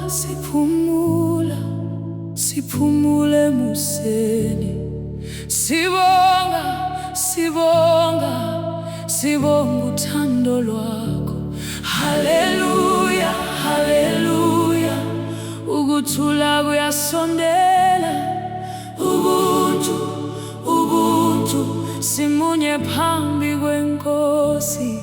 siphumula, siphumule Museni. Sibonga, sibonga, sibonga uthando lwakho. Haleluya, haleluya, ukuthula kuyasondela. Ubuntu, ubuntu, simunye phambi kweNkosi.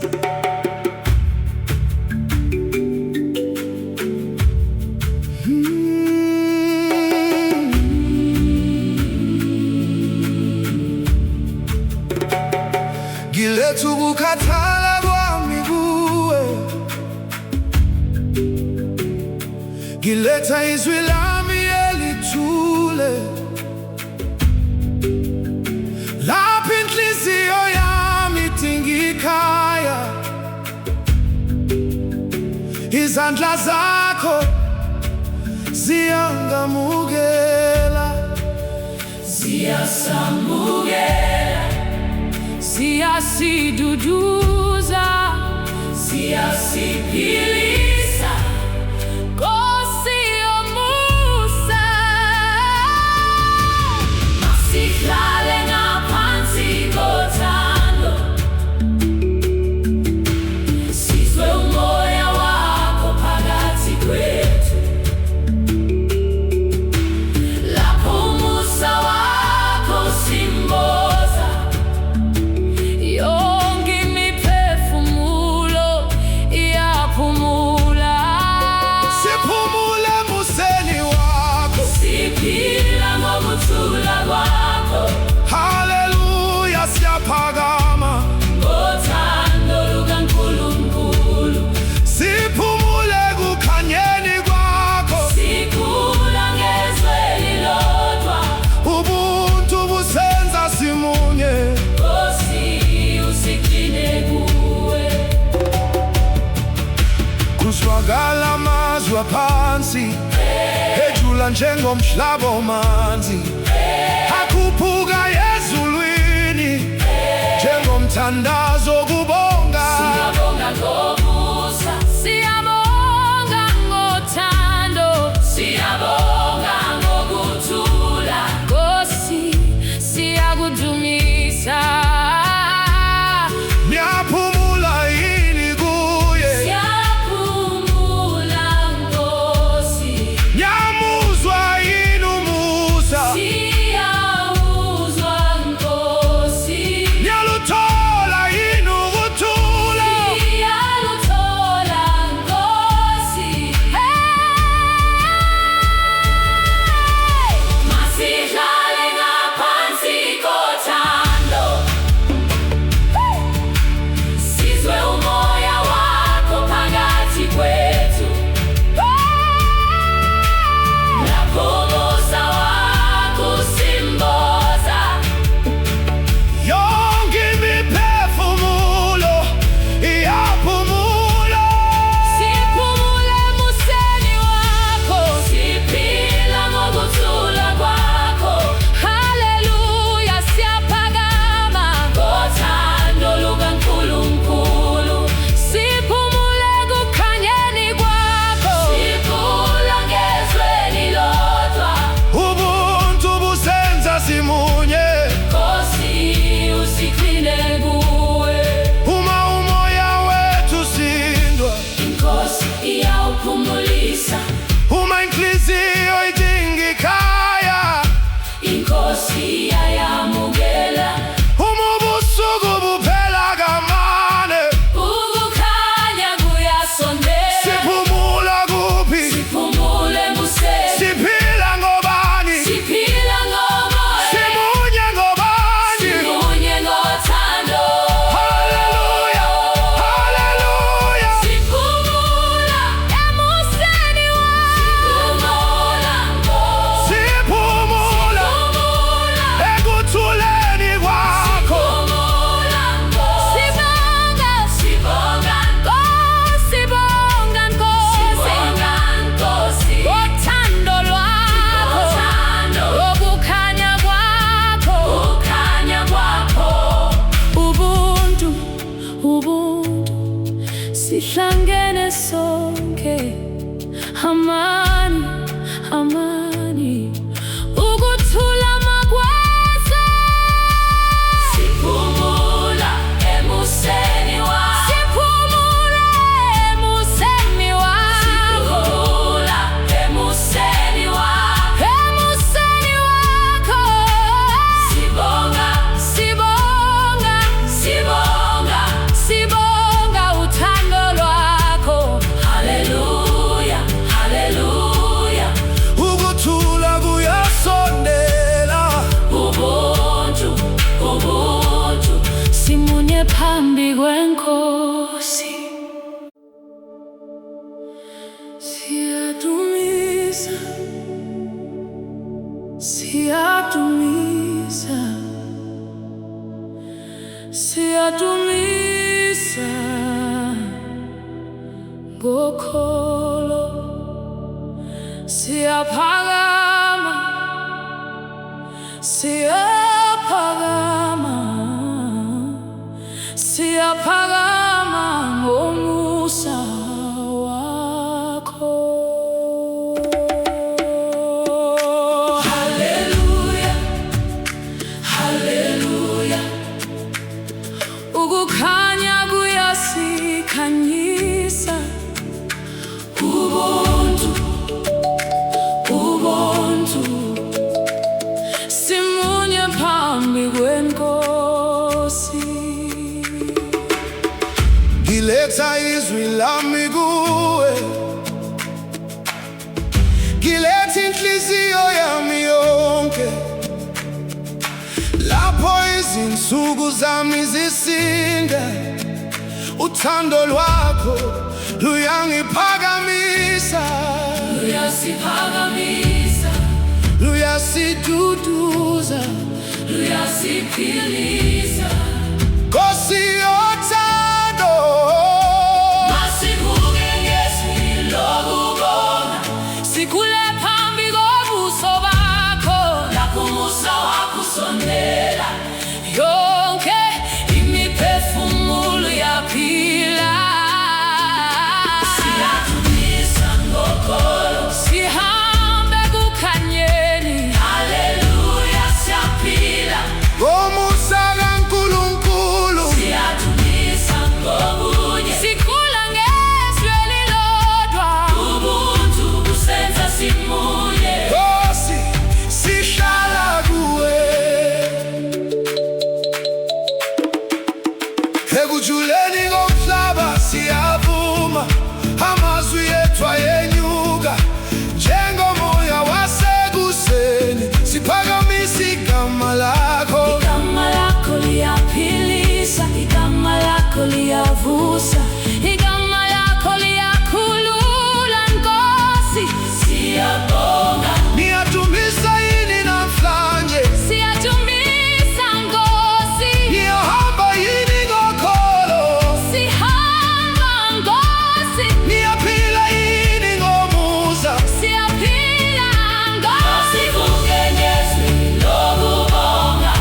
Ngiletha ukukhathala kwami kuwe, ngiletha izwi lami elithule, lapho inhliziyo yami idinga ikhaya. Izandla zakho ziyangamukela, ziyasamukela, ziyasiduduza, ziyasiphilisa. Nkosi yomusa, masihlale ngaphansi kothando, sizwe umoya wakho phakathi kwethu. Lapho umusa wakho simboza, yonke imiphefumulo iyaphumula. siphumule Museni wakho, Siphila ngokuthula kwakho. haleluya, siyaphakama. Ngothando lukaNkulunkulu Siphumule kukhanyeni kwakho, sikhula ngezwe lilodwa. ubuntu busenza simunye. Nkosi usigcine kuwe. Kuzwakala amazwi aphansi, ejula njengomhlaba omanzi, akhuphuka ezulwini njengomthandazo kubonga. Siyabonga ngomusa, siyabonga ngothando, siyabonga ngokuthula. Nkosi siyakudumisa, Niyaphumula yini kuye, siyaphumula Nkosi. niyamuzwa yini umusa, Siyawuzwa Nkosi, niyaluthola yini ukuthula. siyaluthola Nkosi. Masihlale ngaphansi kothando, sizwe umoya wakho phakathi kwethu. Lapho umusa wakho simboza, Yonke imiphefumulo iyaphumula. siphumule Museni wakho. Siphila ngokuthula kwakho. Haleluya, siyaphakama ngothando lukaNkulunkulu. Siphumule kukhanyeni kwakho, sikhula ngezwe lilodwa. Ubuntu busenza simunye. Nkosi usigcine kuwe. Uma umoya wethu sindwa, Inkosi iyawuphumulisa, uma inhliziyo idinga ikhaya, Inkosi iyayamukela. uma ubusuku buphela kamane, Ukukhanya kuyasondela, siphumula kuphi, siphumule Museni. siphila ngobani, Siphila ngomoya, simunye ngobani. simunye ngothando. Haleluya, haleluya. Siphumula emuseni wakho. Siphumula Nkosi, Siphumula siphumula, ekuthuleni kwakho, siphumula Nkosi. Sibonga, Nkosi, sibonga Nkosi, sibonga Nkosi. Ngothando lwakho, lokukhanya kwakho, kukhanya kwakho. Ubuntu, ubuntu, sihlangene sonke, amandla amani, amani, ukuthula makwese. Siphumula emuseni wakho, siphumula emuseni wakho, siphumula emuseni wakho, emuseni wakho. Sibonga, sibonga, sibonga, sibonga uthando lwakho. Haleluya, haleluya. Ukuthula kuyasondela. Ubuntu, ubuntu, simunye phambi kweNkosi. Siyadumisa, siyadumisa, siyadumisa ngokholo. Siyaphakama, siyaphakama, siyaphakama ngomusa wakho. Haleluya, haleluya. Ukukhanya kuyasikhanyisa. Ubuntu, ubuntu, simunye phambi kweNkosi. Ngiletha izwi lami kuwe, ngiletha inhliziyo yami yonke. Lapho izinsuku zami zisinda, uthando lwakho luyangiphakamisa, Luyasiphakamisa, luyasiduduza. luyasiphilisa. Nkosi yothando, Masivuke ngezwi lokubonga, sikhule phambi kobuso bakho. Lapho umusa wakho usondela, yonke imiphefumulo yaphila. Siyadumisa ngokholo, sihambe kukhanyeni. Haleluya, siyaphila. ngomusa kaNkulunkulu. Siyadumisa ngobunye, sikhula ngezwi elilodwa. Ubuntu busenza simunye. Nkosi, sihlala kuwe. Ekujuleni komhlaba siyavuma, amazwi ethu ayenyuka njengomoya wasekuseni. Siphakamisa igama lakho. Igama lakho liyaphilisa, igama lakho liyavusa, igama lakho liyakhulula. Nkosi, siyabonga, Niyadumisa yini namhlanje? siyadumisa Nkosi. Niyahamba yini ngokholo? Sihamba Nkosi, Niyaphila yini ngomusa? siyaphila Nkosi. Sivuke ngezwi lokubonga,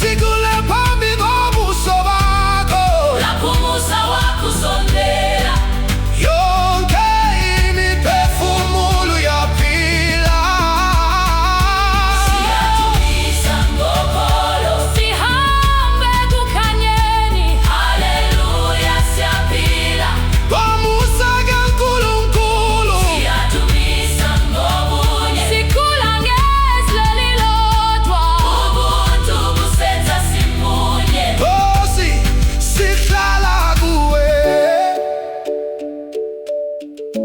Sikhule phambi kobuso bakho. lapho umusa wakho usondela, Yonke imiphefumulo yaphila. siyadumisa ngokholo, sihambe kukhanyeni. Haleluya, siyaphila. Ngomusa kaNkulunkulu. Siyadumisa ngobunye, sikhula ngezwi elilodwa. Ubuntu busenza simunye. Nkosi, sihlala kuwe.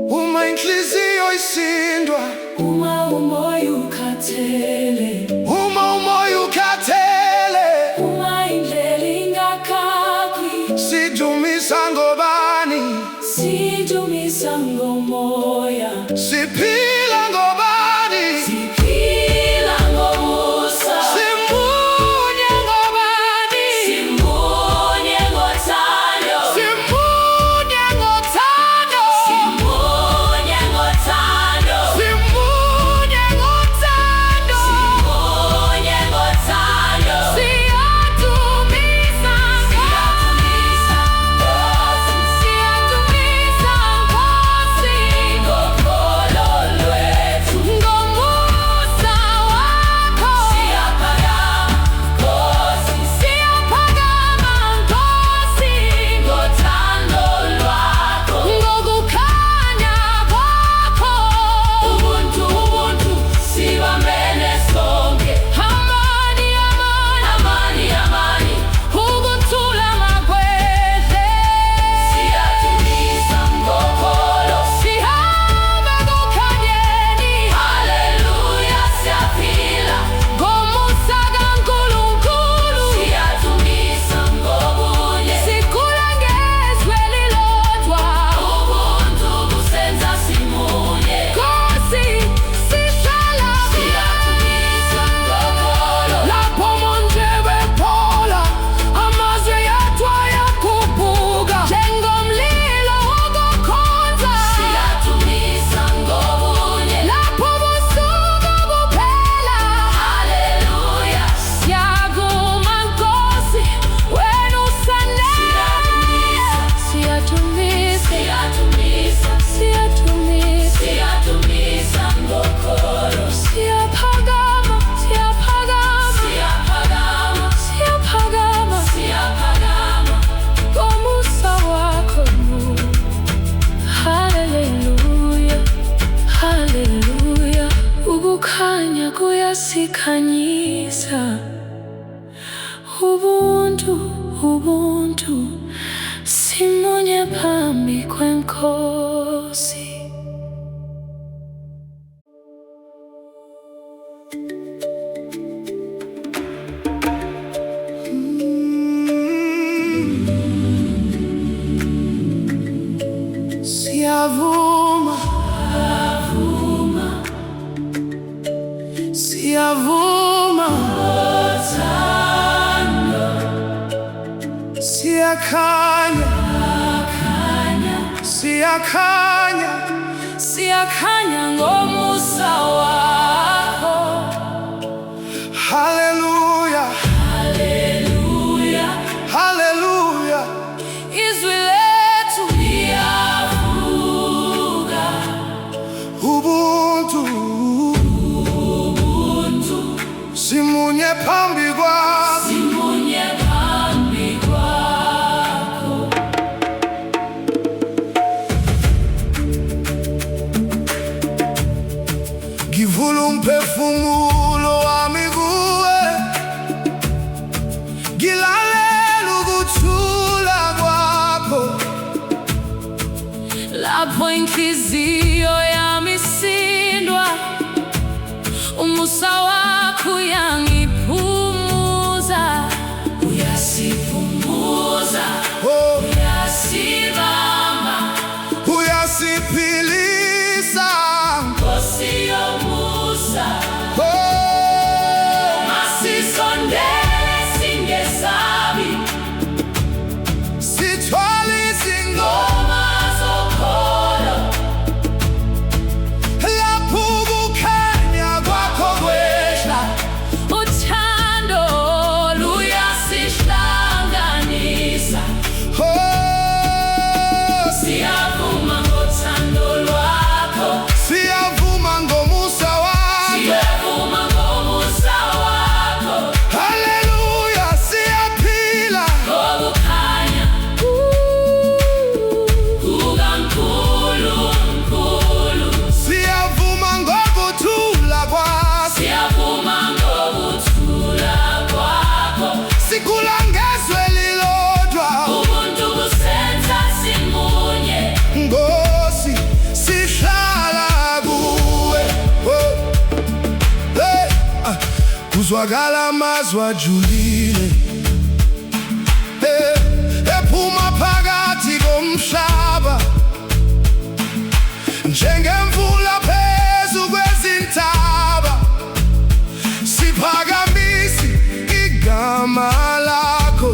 Uma inhliziyo isindwa, Uma umoya ukhathele, uma umoya ukhathele, uma indlela ingakhakhi, sidumisa ngobani? sidumisa ngomoya. Siphila ngobani? Siphila ngomusa, Simunye ngobani? simunye ngothando, Simunye ngothando. simunye ngothando, Simunye ngothando. simunye ngothando. Siyadumisa Nkosi, siyadumisa Nkosi, ngokholo kuyasikhanyiza. Ubuntu, ubuntu, simunye phambi kweNkosi. Siyavuma, siyavuma, siyakhanya, siyakhanya, siyakhanya ngomusa wakho. Hallelujah, Haleluya, hallelujah. Izwi lethu liyavuka. Ubuntu, ubuntu, simunye phambi kwakho. simunye phambi kwakho. Ngivula umphefumulo wami kuwe, ngilalela ukuthula kwakho. Lapho inhliziyo yami isindwa, umusa wakho uyangiphumuza. Uyasiphumuza, Oh, uyasibamba, uyasiphilisa. Nkosi yomusa. Oh, Masisondele singesabi, sithwala izingoma ngoma zokholo. lapho ukukhanya kwakho kwehla. Uthando luyasihlanganisa. Oh, Siyavuma ngothando lwakho, siyavuma ngomusa wakho. siyavuma ngomusa wakho. Hallelujah, siyaphila. Ngokukhanya kukaNkulunkulu, Siyavuma ngokuthula kwakho. siyavuma ngokuthula kwakho. Sikhula ngezwe lilodwa. Ubuntu busenza simunye, Nkosi, sihlala kuwe. Oh, hey, kuzwakala amazwi ajulile, ephuma phakathi komhlaba, njengemvula phezu kwezintaba. Siphakamisi igama lakho.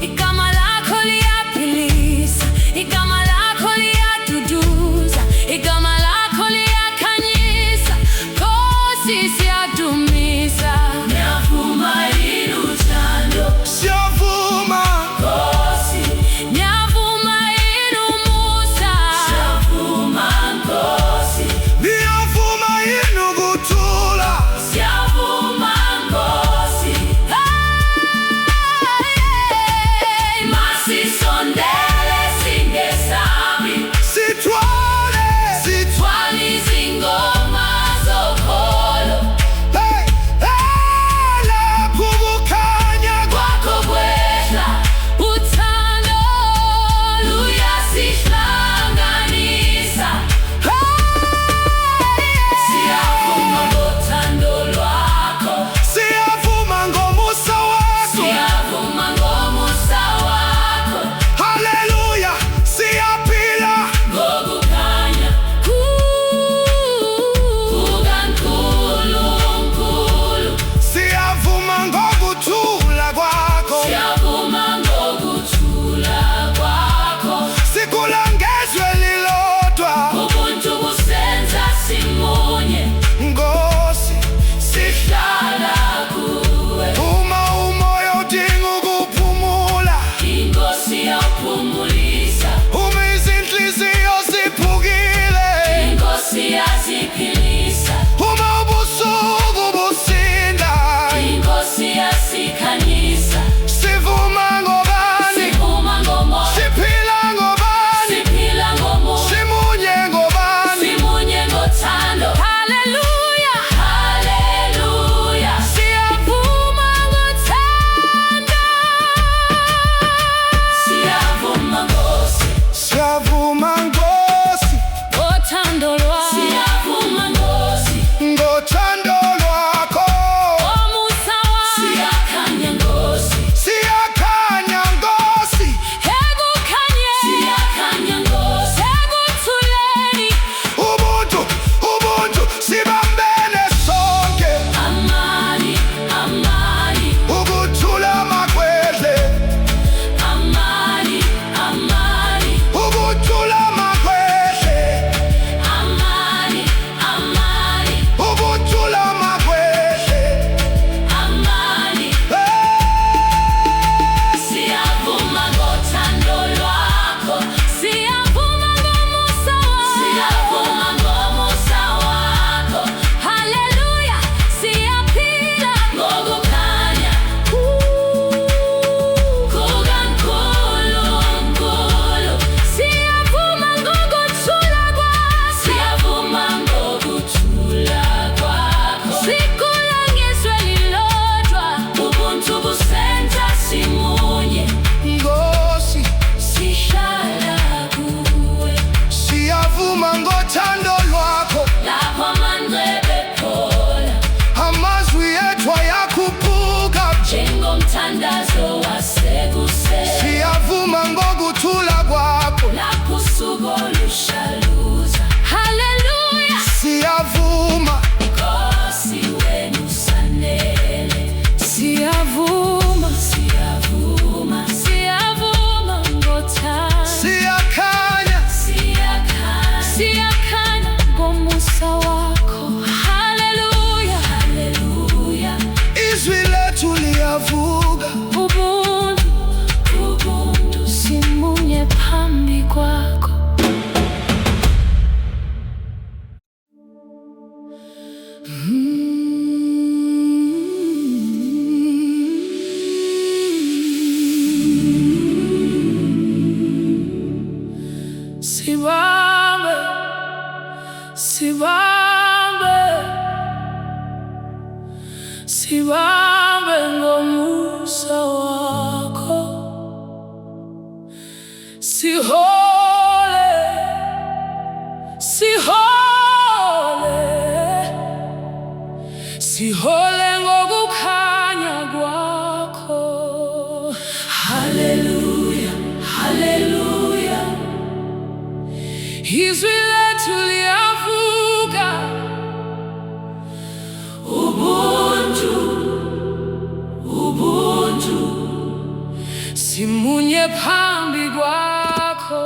igama lakho liyaphilisa, igama lakho liyaduduza, igama lakho liyakhanyisa. Nkosi siyadumisa. Ngiyavuma yini uthando, Siyavuma, Nkosi. Ngiyavuma yini sibambe ngomusa wakho, sihole ngokukhanya kwakho. Hallelujah, hallelujah. Izwi lethu liyavuka, ubuntu, ubuntu, simunye phambi kwakho.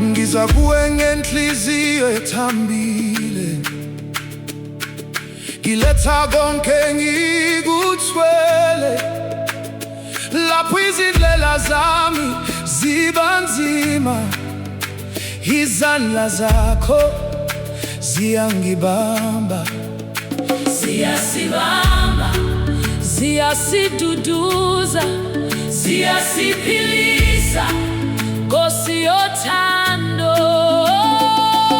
Ngiza kuwe ngenhliziyo ethambile, ngiletha konke ngikuthwele. Lapho izindlela zami ziba nzima, izandla zakho ziyangibamba, Ziyasibamba, ziyasiduduza, ziyasiphilisa, Nkosi yothando.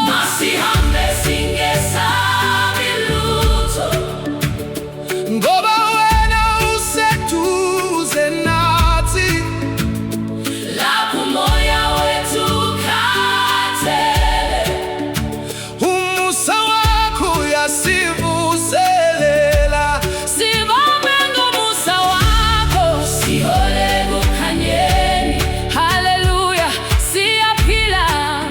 Masihambe singesabi lutho, ngoba wena useduze nathi. lapho umoya wethu ukhathele, Umusa wakho uyasivuselela. sibambe ngomusa wakho, sihole kukhanyeni. Hallelujah, siyaphila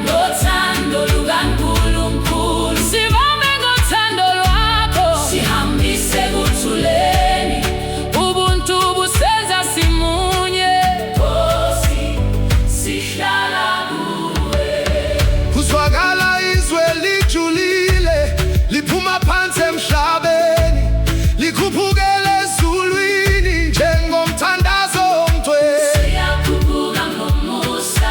ngothando lukaNkulunkulu. Sibambe ngothando lwakho, sihambise kuthuleni. Ubuntu busenza simunye, Nkosi, sihlala kuwe. Kuzwakala izwe lijulile, liphuma phansi emhlabeni, likhuphukele ezulwini njengomthandazo womgcwele. Siyakhuphuka ngomusa,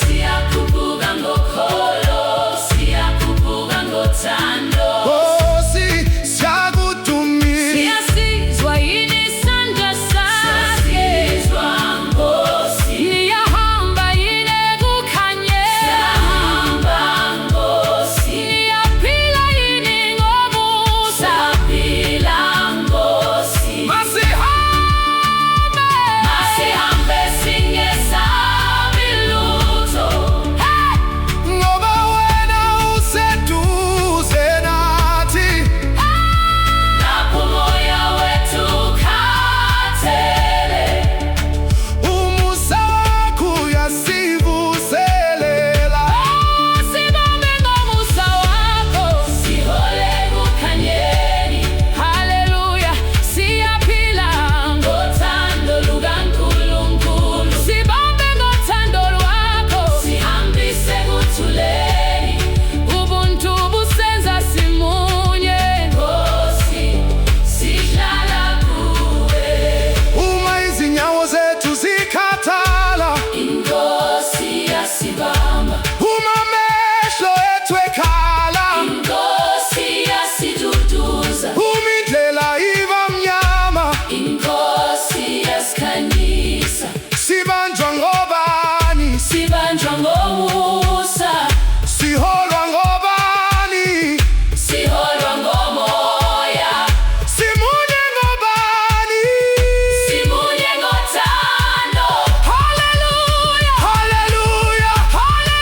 siyakhuphuka ngokholo, siyakhuphuka ngothando. Nkosi, siyakudumisa. Siyasizwa yini isandla sakhe, Nkosi. Niyahamba yini ekukhanyeni, siyahamba Nkosi. Niyaphila yini ngomusa, siyaphila Nkosi. Masihambe singesabi lutho, Ngoba wena useduze nathi. lapho umoya wethu ukhathele, Umusa wakho uyasivuselela. sibambe ngomusa wakho, sihole kukhanyeni. Hallelujah, siyaphila ngothando lukaNkulunkulu. Sibambe ngothando lwakho, sihambise kuthuleni. Ubuntu busenza simunye, Nkosi, sihlala kuwe. Uma izinyawo zethu zikhathala, Inkosi yasibamba, uma amehlo ethu ekhala, Inkosi yasiduduza, uma indlela iba mnyama, Inkosi yasikhanyisa. sibanjwa ngobani, Sibanjwa ngomusa, siholwa ngobani, siholwa ngomoya, simunye ngobani. simunye ngothando. Hallelujah, Hallelujah, hallelujah.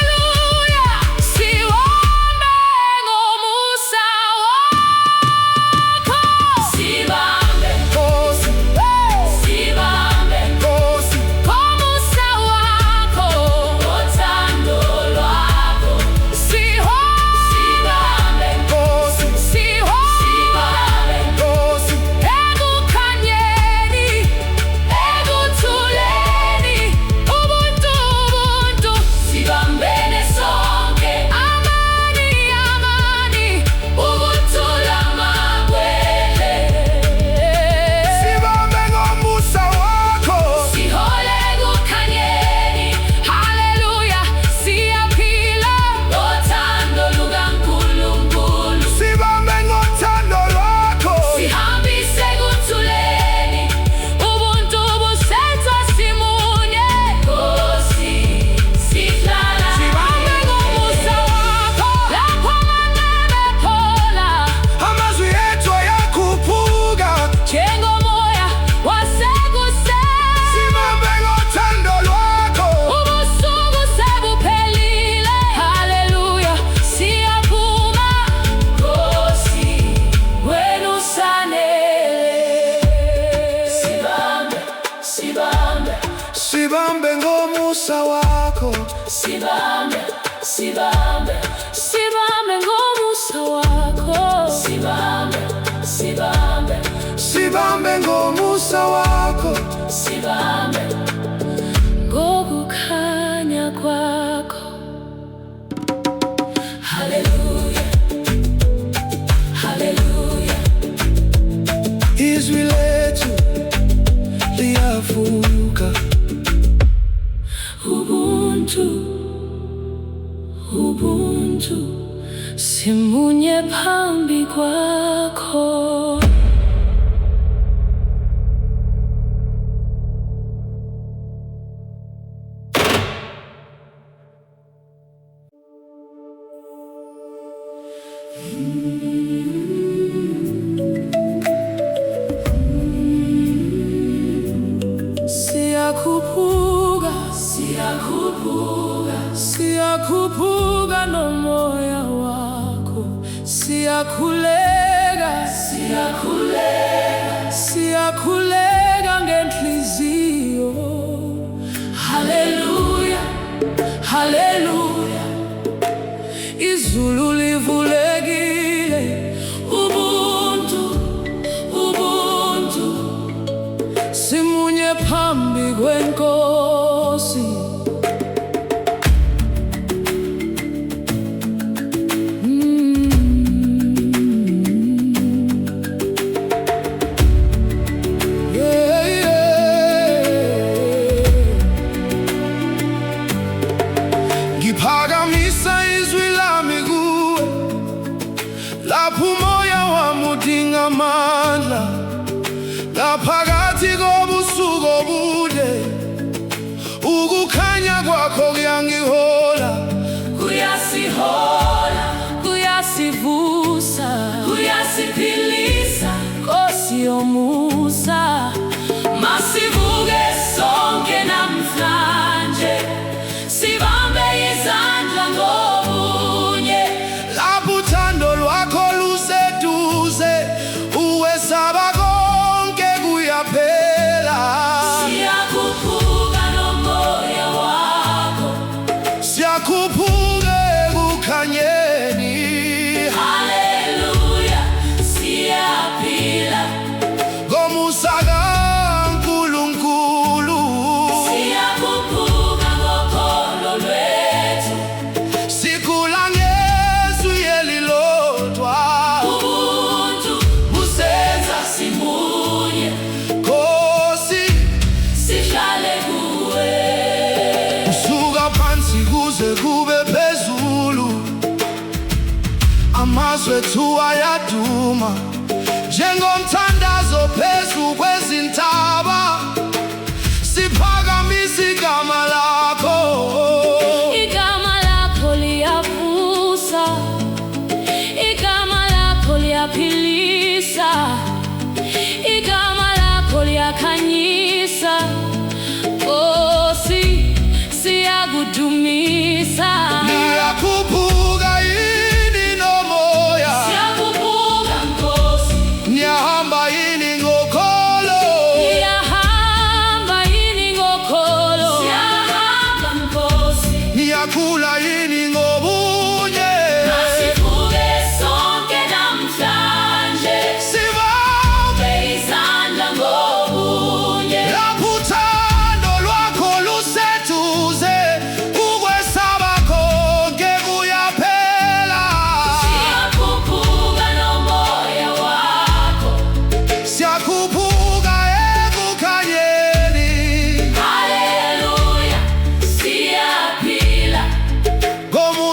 sibambe, sibambe, sibambe ngomusa wakho. Sibambe, sibambe, sibambe ngomusa wakho. sibambe ngokukhanya kwakho. Hallelujah, hallelujah. Izwi lethu liyavuka. Ubuntu, ubuntu, simunye phambi kwakho. Siyakhuphuka, siyakhuphuka, siyakhuphuka nomoya wakho. Siyakhuleka, siyakhuleka, siyakhuleka ngenhliziyo. Hallelujah, hallelujah. Izulu livulekile. Ubuntu, ubuntu, simunye phambi kweNkosi. Yeah, yeah. Ngiphakamisa izwi lami kuwe, lapho umoya wami udinga amandla. Ngaphakathi kobusuku obude, ukukhanya kwakho kuyangihola. Kuyasihola, kuyasivusa, kuyasiphilisa. Nkosi yomusa, masivuke sonke namhlanje, sibambe izandla ngobunye. Lapho uthando lwakho luseduze, ukwesaba konke kuyaphela. Siyakhuphuka nomoya wakho. Siyakhuphuka ekukhanyeni. Hallelujah, siyaphila. Ngomusa kaNkulunkulu. Siyakhuphuka ngokholo lwethu. Sikhula ngezwi elilodwa. Ubuntu busenza simunye, Nkosi, sihlale kuwe. suka phansi kuze kube phezulu. Amazwi ethu ayaduma njengomthandazo phezu kwezintaba. Siphakamisa igama lakho. Igama lakho liyavusa, igama lakho liyaphilisa, igama lakho liyakhanyisa. Nkosi, siyakudumisa. Niyakhuphuka yini nomoya? Siyakhuphuka Nkosi, Niyahamba yini ngokholo? siyahamba yini ngokholo. Siyahamba Nkosi, Niyakhula yini ngobunye? masivuke sonke namhlanje, Sibambe izandla ngobunye. lapho uthando lwakho luseduze, ukwesaba konke kuyaphela. Siyakhuphuka nomoya wakho. Siyakhuphuka ekukhanyeni. Hallelujah, siyaphila. Ngomusa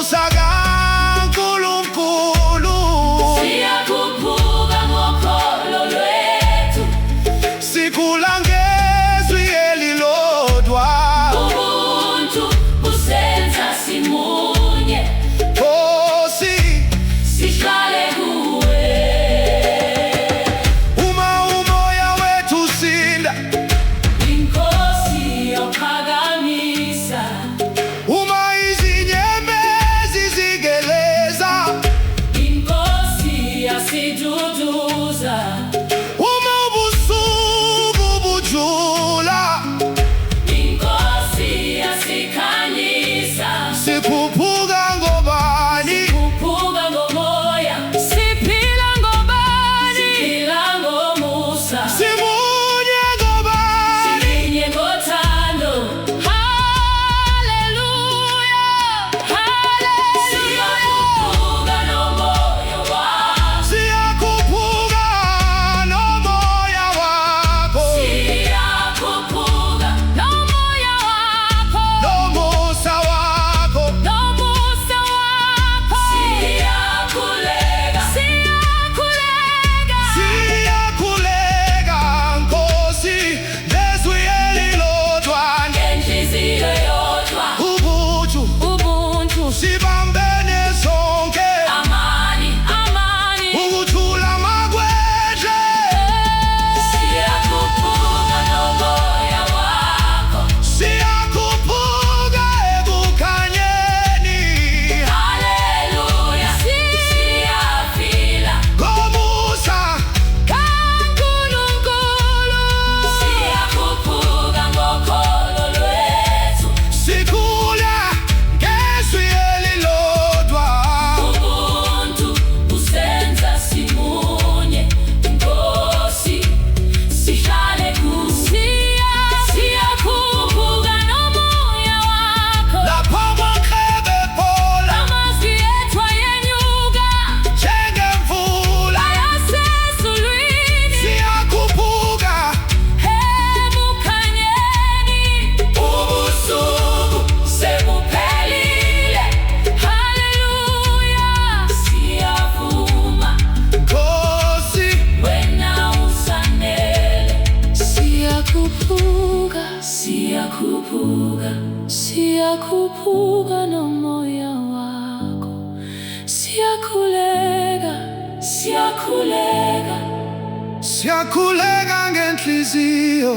siyakhuleka ngenhliziyo.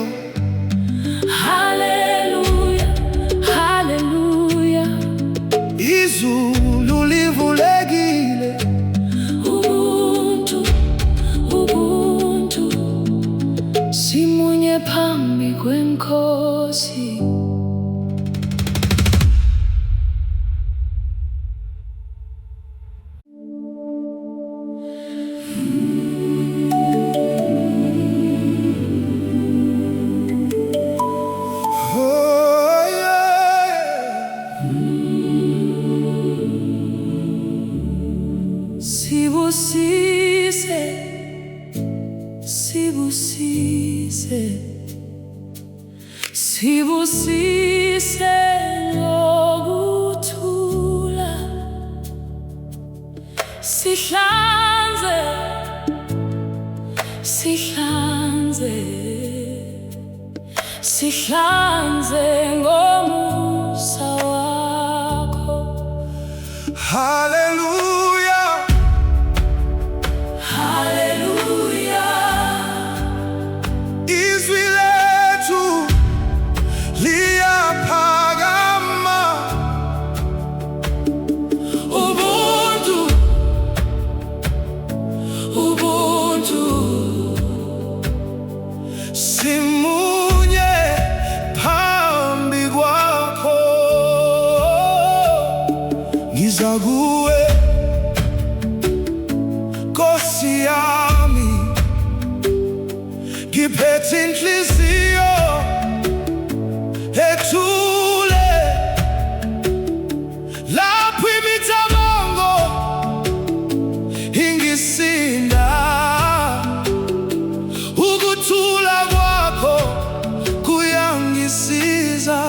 Haleluya, haleluya. Izulu livulekile, Ubuntu, ubuntu. simunye phambi kweNkosi. Sibusise, sibusise, sibusise ngokuthula. Sihlanze, sihlanze, sihlanze ngomusa wakho. Hallelujah, Hallelujah. izwi lethu liyaphakama. Ubuntu, ubuntu. Simunye phambi kwakho. Ngiza kuwe Nkosi yami, ngiphethe inhliziyo ethule. Lapho imicabango ingisinda, ukuthula kwakho kuyangisiza.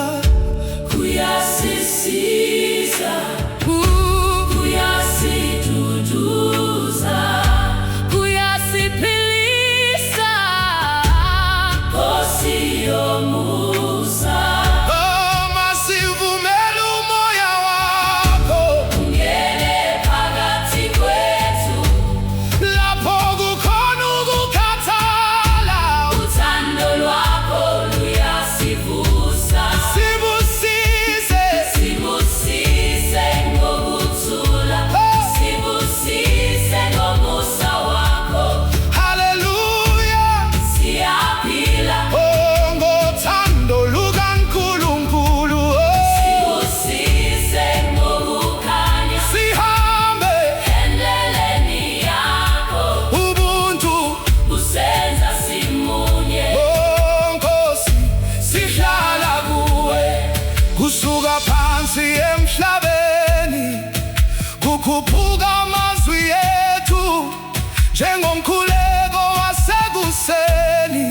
Kuyasisiza, kuyasiduduza, kuyasiphilisa. Nkosi yomusa, Oh, masivumele umoya wakho ungene phakathi kwethu. lapho kukhona ukukhathala. Uthando lwakho luyasivusa. Sibusise, Sibusise ngokuthula, sibusise ngomusa wakho. hallelujah. Siyaphila, Oh, ngothando lukaNkulunkulu, oh, sibusise ngokukhanya sihambe endleleni yakho. ubuntu. Usenza simunye, Oh, Nkosi, sihlala kuwe kusuka phansi emhlabeni, kukhuphuka amazwi ethu njengomkhuleko wasekuseni.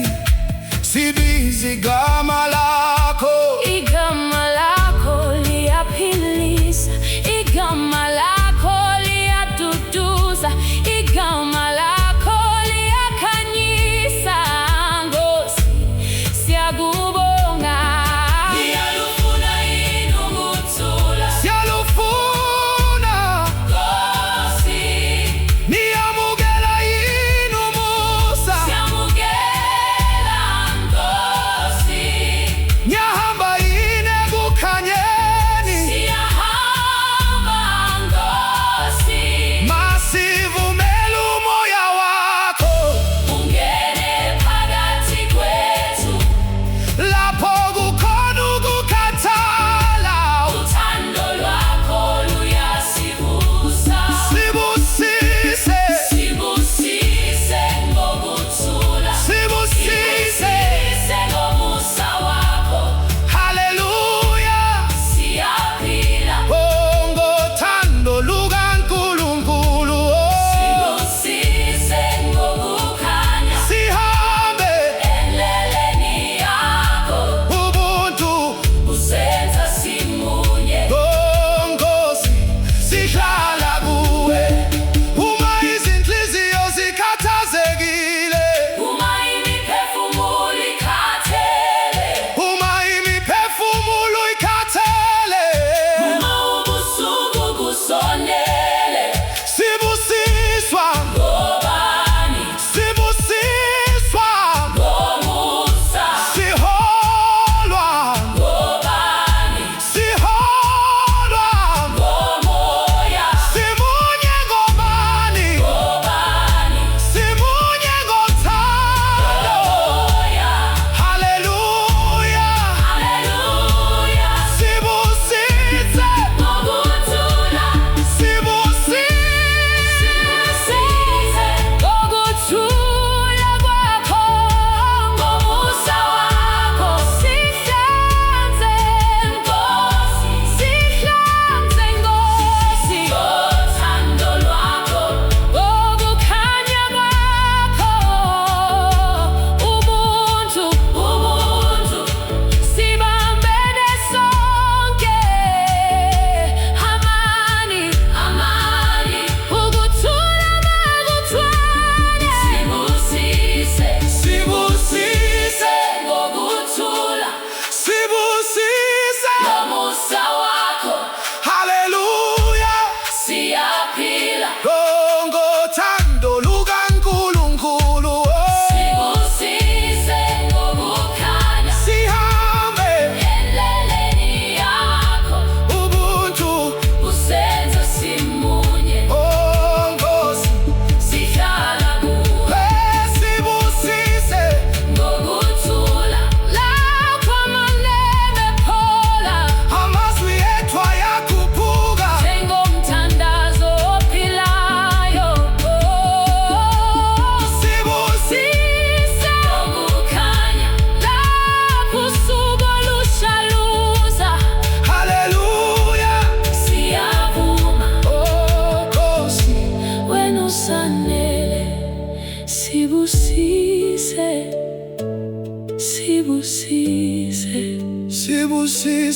Sibiza igama lakho, igama lakho liyaphilisa, igama lakho liyaduduza, igama lakho liyakhanyisa. Nkosi, siyakubonga. Ngiyalufuna yini ukuthula, siyalufuna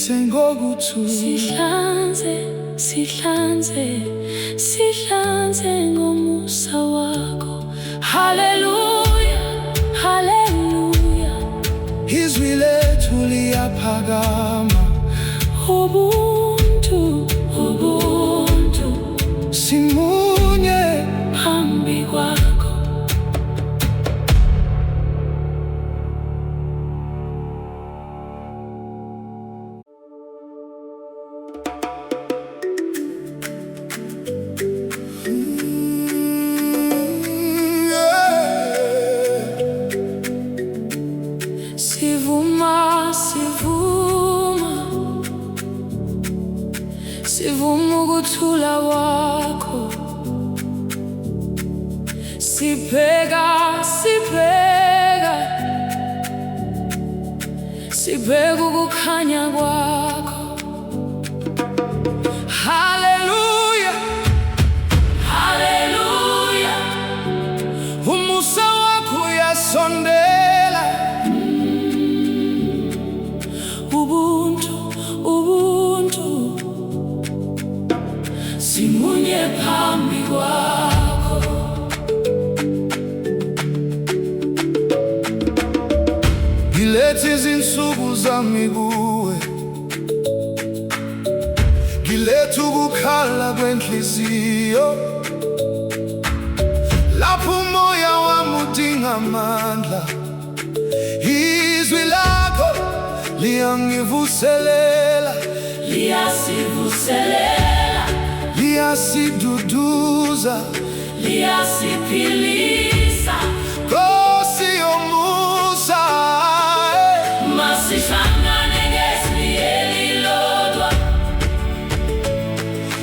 sihlanze ngokuthula, sihlanze ngomusa wakho. Haleluya, haleluya. izwi lethu liyaphakama. Ubuntu, ubuntu, simunye phambi kwakho. Sivuma ukuthula wakho. Sibheka ukukhanya kwakho. haleluya, Haleluya. umusa wakho uyasondela. Ubuntu, ubuntu, simunye phambi kwakho. Ngiletha izinsuku zami kuwe, ngiletha ukukhala kwenhliziyo. Lapho umoya wami udinga amandla, izwi lakho liyangivuselela, Liyasivuselela, liyasiduduza. liyasiphilisa. Nkosi yomusa, Masihlangane ngezwi elilodwa.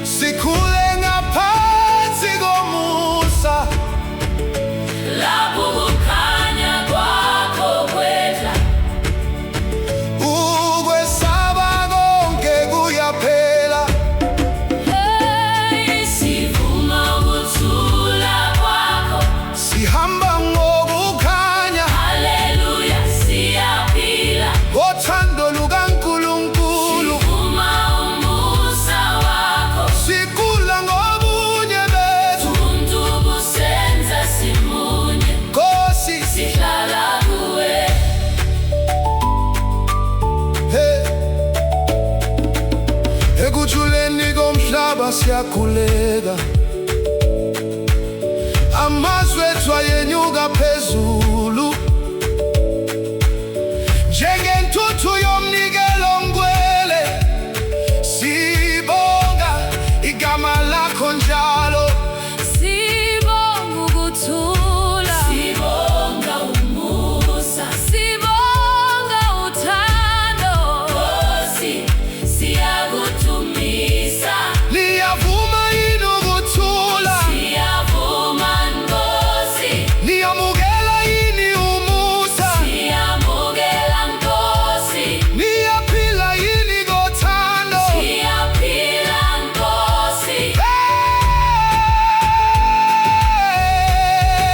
sikhule ngaphansi komusa. Lapho ukukhanya kwakho kwehla. Ukwesaba konke kuyaphela. Hey, sivuma ukuthula kwakho. Sihamba ngokukhanya, Haleluya, siyaphila. ngothando lukaNkulunkulu. Sivuma umusa wakho. Sikhula ngobunye bethu. Ubuntu busenza simunye. Nkosi, Sihlala kuwe. hey. Ekuthuleni komhlaba siyakhuleka, amazwi ethu ayenyuka phezulu. Njengentuthu yomnikelo ngcwele, sibonga igama lakho njalo. Sibonga ukuthula. Sibonga umusa. Sibonga uthando. Nkosi, siyakudumisa. Liyavuma yini ukuthula? Siyavuma Nkosi. Niyamukela yini umusa? Siyamukela Nkosi. Niyaphila yini ngothando? Siyaphila Nkosi.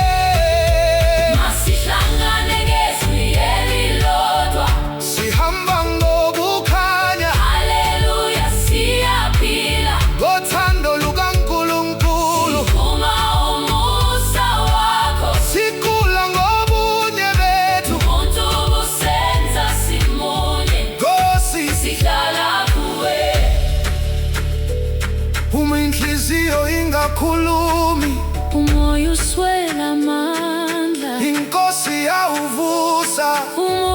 Hey! Masihlangane ngezwi elilodwa. Sihamba ngokukhanya, Haleluya, siyaphila. ngothando lukaNkulunkulu. Sivuma umusa wakho. Sikhula ngobunye bethu. Ubuntu busenza simunye. Nkosi, Sihlala kuwe. uma inhliziyo ingakhulumi, Umoya uswela amandla. iNkosi yawuvusa. Umoya